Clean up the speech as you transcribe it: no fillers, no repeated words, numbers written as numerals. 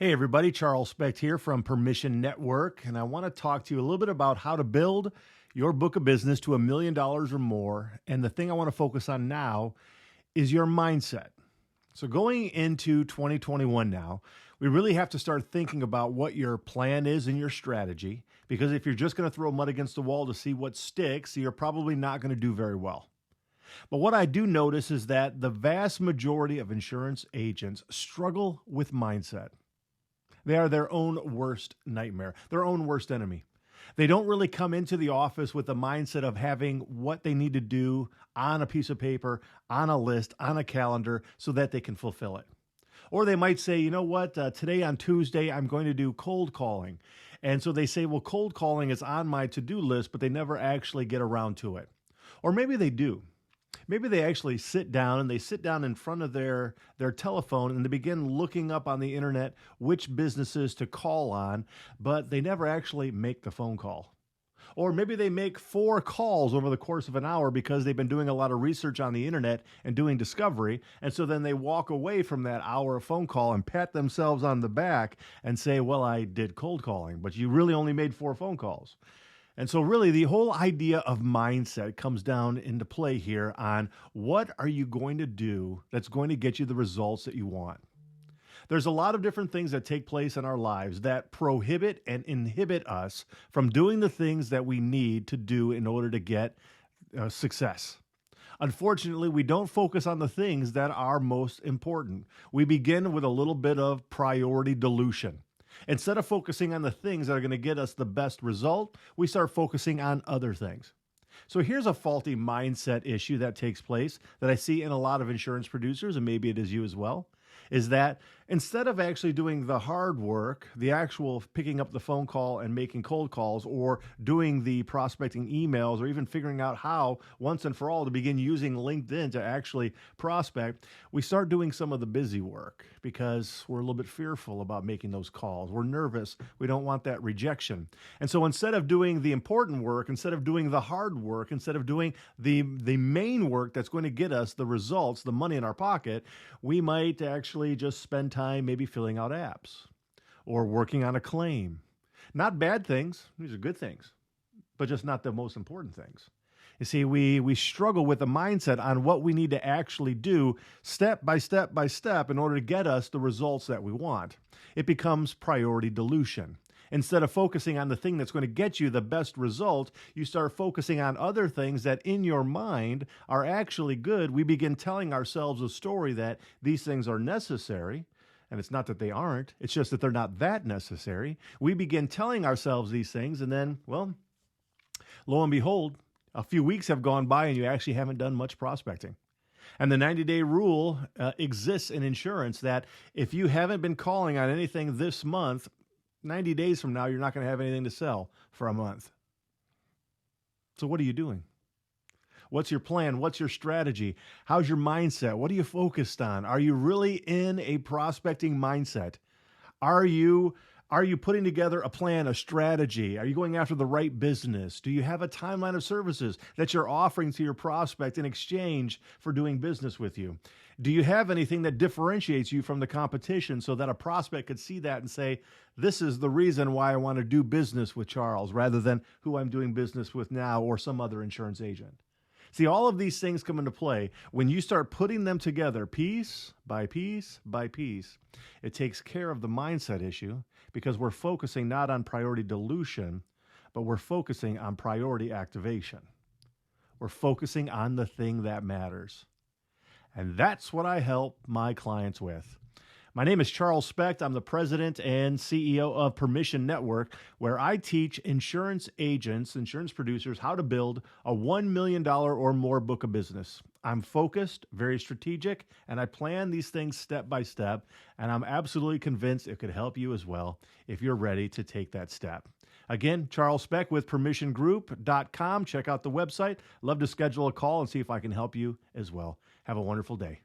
Hey everybody, Charles Specht here from Permission Network, and I want to talk to you a little bit about how to build your book of business to $1 million or more. And the thing I want to focus on now is your mindset. So going into 2021 now, we really have to start thinking about what your plan is and your strategy, because if you're just going to throw mud against the wall to see what sticks, you're probably not going to do very well. But what I do notice is that the vast majority of insurance agents struggle with mindset. They are their own worst nightmare, their own worst enemy. They don't really come into the office with the mindset of having what they need to do on a piece of paper, on a list, on a calendar, so that they can fulfill it. Or they might say, you know what, today on Tuesday, I'm going to do cold calling. And so they say, well, cold calling is on my to-do list, but they never actually get around to it. Or maybe they do. Maybe they actually sit down in front of their telephone and they begin looking up on the internet which businesses to call on, but they never actually make the phone call. Or maybe they make 4 calls over the course of an hour because they've been doing a lot of research on the internet and doing discovery. And so then they walk away from that hour of phone call and pat themselves on the back and say, well, I did cold calling, but you really only made 4 phone calls. And so really the whole idea of mindset comes down into play here on what are you going to do that's going to get you the results that you want. There's a lot of different things that take place in our lives that prohibit and inhibit us from doing the things that we need to do in order to get success. Unfortunately, we don't focus on the things that are most important. We begin with a little bit of priority dilution. Instead of focusing on the things that are going to get us the best result, we start focusing on other things. So here's a faulty mindset issue that takes place that I see in a lot of insurance producers, and maybe it is you as well, is that instead of actually doing the hard work, the actual picking up the phone call and making cold calls, or doing the prospecting emails, or even figuring out how once and for all to begin using LinkedIn to actually prospect, we start doing some of the busy work because we're a little bit fearful about making those calls. We're nervous. We don't want that rejection. And so instead of doing the important work, instead of doing the hard work, instead of doing the main work that's going to get us the results, the money in our pocket, we might actually just spend time maybe filling out apps or working on a claim. Not bad things. These are good things, but just not the most important things. You see, we struggle with the mindset on what we need to actually do step by step by step in order to get us the results that we want. It becomes priority dilution. Instead of focusing on the thing that's going to get you the best result, you start focusing on other things that in your mind are actually good. We begin telling ourselves a story that these things are necessary. And it's not that they aren't, it's just that they're not that necessary. We begin telling ourselves these things, and then, well, lo and behold, a few weeks have gone by and you actually haven't done much prospecting. And the 90-day rule exists in insurance that if you haven't been calling on anything this month, 90 days from now, you're not going to have anything to sell for a month. So what are you doing? What's your plan? What's your strategy? How's your mindset? What are you focused on? Are you really in a prospecting mindset? Are you putting together a plan, a strategy? Are you going after the right business? Do you have a timeline of services that you're offering to your prospect in exchange for doing business with you? Do you have anything that differentiates you from the competition so that a prospect could see that and say, this is the reason why I want to do business with Charles rather than who I'm doing business with now or some other insurance agent? See, all of these things come into play when you start putting them together piece by piece by piece. It takes care of the mindset issue because we're focusing not on priority dilution, but we're focusing on priority activation. We're focusing on the thing that matters. And that's what I help my clients with. My name is Charles Specht. I'm the president and CEO of Permission Network, where I teach insurance agents, insurance producers, how to build a $1 million or more book of business. I'm focused, very strategic, and I plan these things step by step, and I'm absolutely convinced it could help you as well if you're ready to take that step. Again, Charles Specht with permissiongroup.com. Check out the website. Love to schedule a call and see if I can help you as well. Have a wonderful day.